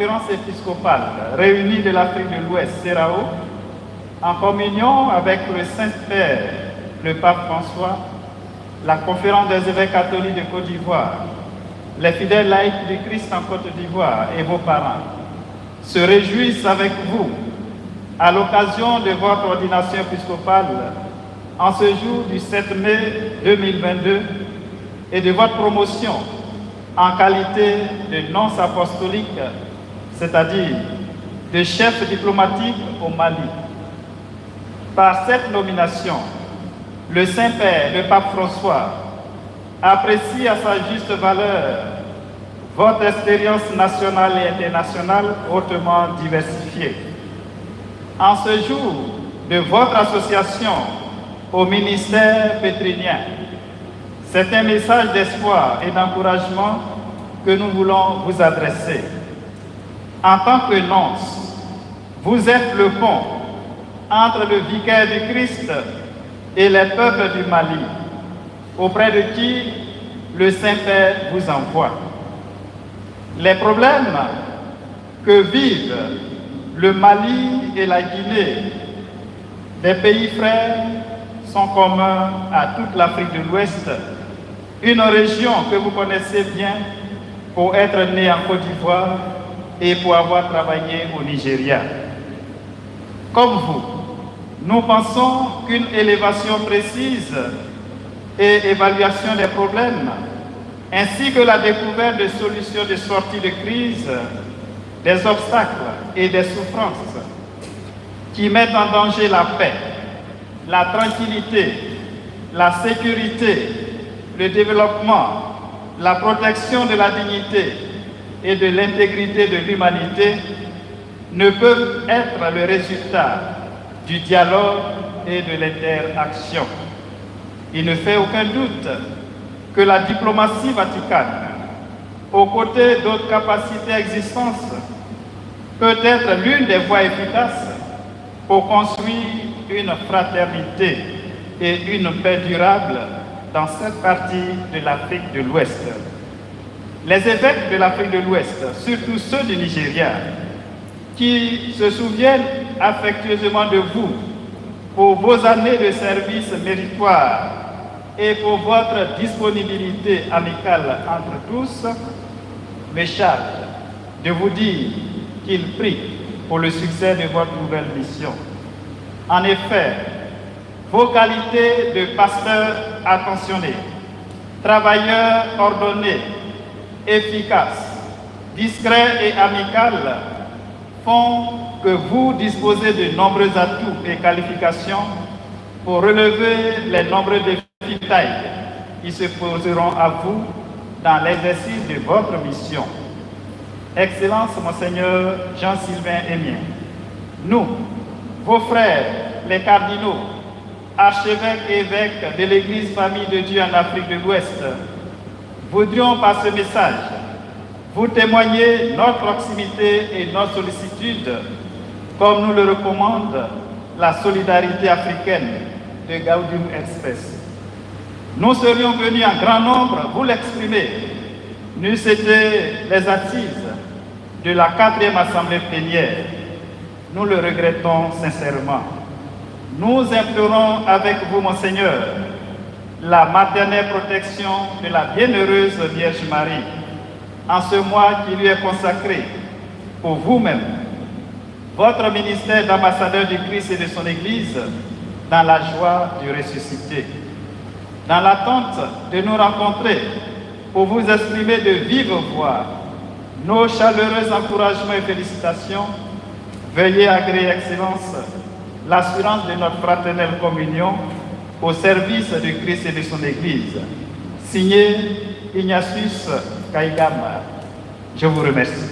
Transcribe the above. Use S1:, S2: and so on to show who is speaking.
S1: Conférence épiscopale réunie de l'Afrique de l'Ouest, CERAO, en communion avec le Saint-Père, le Pape François, la Conférence des évêques catholiques de Côte d'Ivoire, les fidèles laïcs du Christ en Côte d'Ivoire et vos parents, se réjouissent avec vous à l'occasion de votre ordination épiscopale en ce jour du 7 mai 2022 et de votre promotion en qualité de nonce apostolique, c'est-à-dire de chef diplomatique au Mali. Par cette nomination, le Saint-Père, le Pape François, apprécie à sa juste valeur votre expérience nationale et internationale hautement diversifiée. En ce jour de votre association au ministère pétrinien, c'est un message d'espoir et d'encouragement que nous voulons vous adresser. En tant que nonce, vous êtes le pont entre le vicaire du Christ et les peuples du Mali, auprès de qui le Saint-Père vous envoie. Les problèmes que vivent le Mali et la Guinée, des pays frères, sont communs à toute l'Afrique de l'Ouest, une région que vous connaissez bien pour être né en Côte d'Ivoire et pour avoir travaillé au Nigeria. Comme vous, nous pensons qu'une élévation précise et évaluation des problèmes, ainsi que la découverte de solutions de sortie de crise, des obstacles et des souffrances qui mettent en danger la paix, la tranquillité, la sécurité, le développement, la protection de la dignité et de l'intégrité de l'humanité ne peuvent être le résultat du dialogue et de l'interaction. Il ne fait aucun doute que la diplomatie vaticane, aux côtés d'autres capacités existantes, peut être l'une des voies efficaces pour construire une fraternité et une paix durable dans cette partie de l'Afrique de l'Ouest. Les évêques de l'Afrique de l'Ouest, surtout ceux du Nigeria, qui se souviennent affectueusement de vous pour vos années de service méritoire et pour votre disponibilité amicale entre tous, me chargent de vous dire qu'ils prient pour le succès de votre nouvelle mission. En effet, vos qualités de pasteur attentionné, travailleur ordonné, efficace, discret et amical font que vous disposez de nombreux atouts et qualifications pour relever les nombreux défis de taille qui se poseront à vous dans l'exercice de votre mission. Excellence, Monseigneur Jean-Sylvain Aimien, nous, vos frères, les cardinaux, archevêques et évêques de l'Église Famille de Dieu en Afrique de l'Ouest, voudrions par ce message vous témoigner notre proximité et notre sollicitude, comme nous le recommande la solidarité africaine de Gaudium et Spes. Nous serions venus en grand nombre vous l'exprimer, n'eussent été les assises de la 4e Assemblée plénière. Nous le regrettons sincèrement. Nous implorons avec vous, Monseigneur, la maternelle protection de la bienheureuse Vierge Marie, en ce mois qui lui est consacré pour vous-même, votre ministère d'ambassadeur du Christ et de son Église, dans la joie du ressuscité. Dans l'attente de nous rencontrer pour vous exprimer de vive voix nos chaleureux encouragements et félicitations, veuillez agréer, Excellence, l'assurance de notre fraternelle communion au service du Christ et de son Église. Signé Ignatius Kaigama. Je vous remercie.